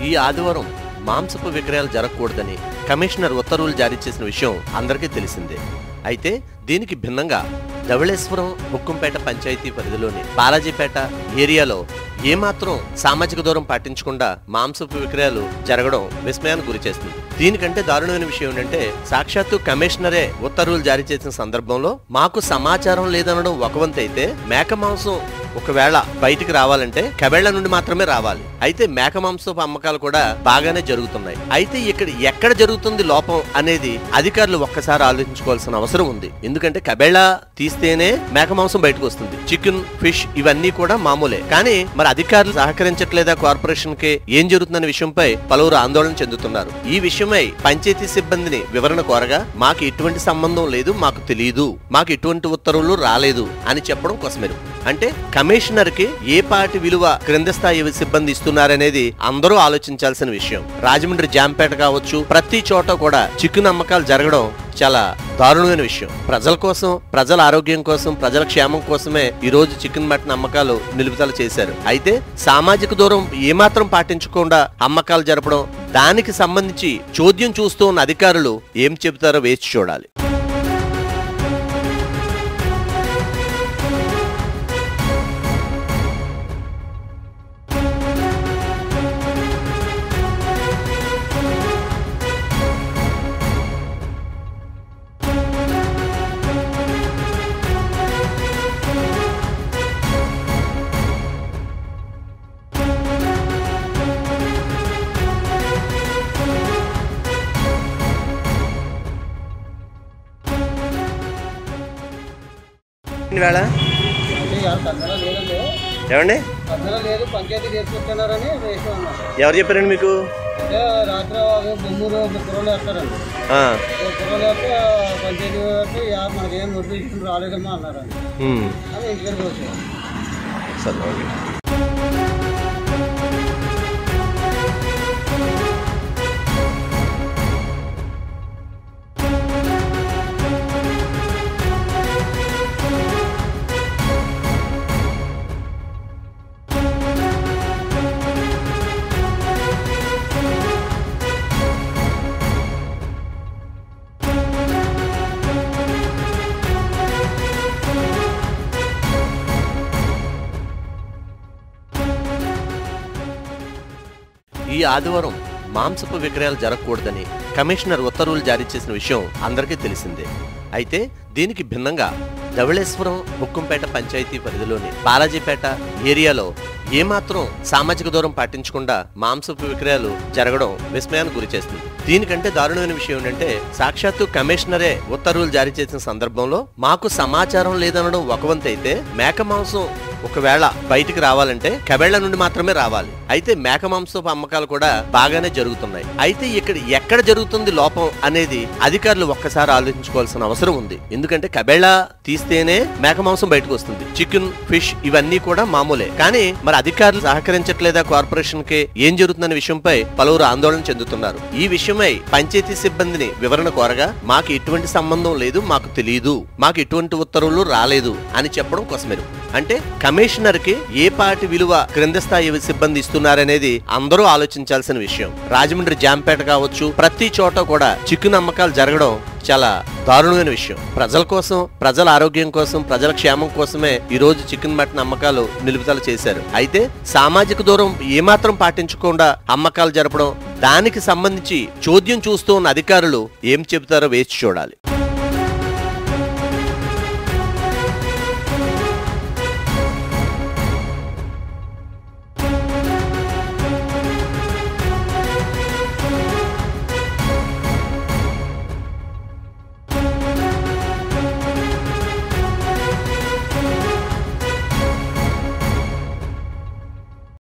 ఈ ఆదివారం మాంసపు విక్రయాలు జరగకూడదని కమిషనర్ ఉత్తర్వులు జారీ చేసిన విషయం అందరికీ తెలిసిందే. అయితే దీనికి భిన్నంగా ధవళేశ్వరం హుక్కుంపేట పంచాయతీ పరిధిలోని బాలాజీపేట ఏరియాలో ఏమాత్రం సామాజిక దూరం పాటించకుండా మాంసపు విక్రయాలు జరగడం విస్మయానికి గురి చేస్తుంది. దీనికంటే దారుణమైన విషయం ఏంటంటే సాక్షాత్తు కమిషనరే ఉత్తర్వులు జారీ చేసిన సందర్భంలో మాకు సమాచారం లేదనడం ఒక వంతు అయితే, మేక మాంసం ఒకవేళ బయటికి రావాలంటే కబేళ్ల నుండి మాత్రమే రావాలి. అయితే మేక మాంసపు అమ్మకాలు కూడా బాగానే జరుగుతున్నాయి. అయితే ఎక్కడ జరుగుతుంది లోపం అనేది అధికారులు ఒక్కసారి ఆలోచించుకోవాల్సిన అవసరం ఉంది. ఎందుకంటే కబేళ్ల తీస్తేనే మేక మాంసం బయటకు వస్తుంది. చికెన్, ఫిష్ ఇవన్నీ కూడా మామూలే. కానీ మరి అధికారులు సహకరించట్లేదా కార్పొరేషన్ కి? ఏం జరుగుతుందనే విషయంపై పలువురు ఆందోళన చెందుతున్నారు. ఈ విషయమై పంచాయతీ సిబ్బందిని వివరణ కోరగా మాకు ఎటువంటి సంబంధం లేదు, మాకు తెలియదు, మాకు ఎటువంటి ఉత్తర్వులు రాలేదు అని చెప్పడం కోసమేరు. అంటే కమిషనర్ కి ఏ పాటి విలువ క్రింద స్థాయి సిబ్బంది ఇస్తున్నారనేది అందరూ ఆలోచించాల్సిన విషయం. రాజమండ్రి జాంపేట కావచ్చు, ప్రతి చోట కూడా చికెన్ అమ్మకాలు జరగడం చాలా దారుణమైన విషయం. ప్రజల కోసం, ప్రజల ఆరోగ్యం కోసం, ప్రజల క్షేమం కోసమే ఈ రోజు చికెన్ మటన్ అమ్మకాలు నిలుపుదల చేశారు. అయితే సామాజిక దూరం ఏమాత్రం పాటించకుండా అమ్మకాలు జరపడం, దానికి సంబంధించి చోద్యం చూస్తూ ఉన్న అధికారులు ఏం చెబుతారో వేచి చూడాలి. వేళ ఏమండి ఎవరు చెప్పారండి మీకు? రాత్రి బొమ్మూరు కుర్రలు వేస్తారండి. కుర్రలు వేస్తే పంచాయతీ మనకేం నోటిఫికేషన్ రాలేదమ్మా అన్నారండి. అని ఇంటి దగ్గరికి వచ్చారు. ఈ ఆదివారం మాంసపు విక్రయాలు జరగకూడదని కమిషనర్ ఉత్తర్వులు జారీ చేసిన విషయం అందరికీ తెలిసిందే. అయితే దీనికి భిన్నంగా ధవళేశ్వరం హుక్కుంపేట పంచాయతీ పరిధిలోని బాలాజీపేట ఏరియాలో ఏమాత్రం సామాజిక దూరం పాటించకుండా మాంసపు విక్రయాలు జరగడం విస్మయానికి గురి చేస్తుంది. దీనికంటే దారుణమైన విషయం ఏంటంటే సాక్షాత్తు కమిషనరే ఉత్తర్వులు జారీ చేసిన సందర్భంలో మాకు సమాచారం లేదనడం ఒక వంతు అయితే, మేక మాంసం ఒకవేళ బయటికి రావాలంటే కబేళ్ల నుండి మాత్రమే రావాలి. అయితే మేక మాంసపు అమ్మకాలు కూడా బాగానే జరుగుతున్నాయి. అయితే ఎక్కడ జరుగుతుంది లోపం అనేది అధికారులు ఒక్కసారి ఆలోచించుకోవాల్సిన అవసరం ఉంది. ఎందుకంటే కబేళ్ల తీస్తేనే మేక మాంసం బయటకు వస్తుంది. చికెన్, ఫిష్ ఇవన్నీ కూడా మామూలే. కానీ మరి అధికారులు సహకరించట్లేదా కార్పొరేషన్ కి? ఏం జరుగుతుందనే విషయంపై పలువురు ఆందోళన చెందుతున్నారు. ఈ విషయమై పంచాయతీ సిబ్బందిని వివరణ కోరగా మాకు ఎటువంటి సంబంధం లేదు, మాకు తెలియదు, మాకు ఎటువంటి ఉత్తర్వులు రాలేదు అని చెప్పడం కోసమేరు. అంటే కమిషనర్ కి ఏ పాటి విలువ క్రింద స్థాయి సిబ్బంది ఇస్తున్నారనేది అందరూ ఆలోచించాల్సిన విషయం. రాజమండ్రి జాంపేట కావచ్చు, ప్రతి చోట కూడా చికెన్ అమ్మకాలు జరగడం చాలా దారుణమైన విషయం. ప్రజల కోసం, ప్రజల ఆరోగ్యం కోసం, ప్రజల క్షేమం కోసమే ఈ రోజు చికెన్ మటన్ అమ్మకాలు నిలుపుదల చేశారు. అయితే సామాజిక దూరం ఏమాత్రం పాటించకుండా అమ్మకాలు జరపడం, దానికి సంబంధించి చోద్యం చూస్తూ ఉన్న అధికారులు ఏం చెబుతారో వేచి చూడాలి.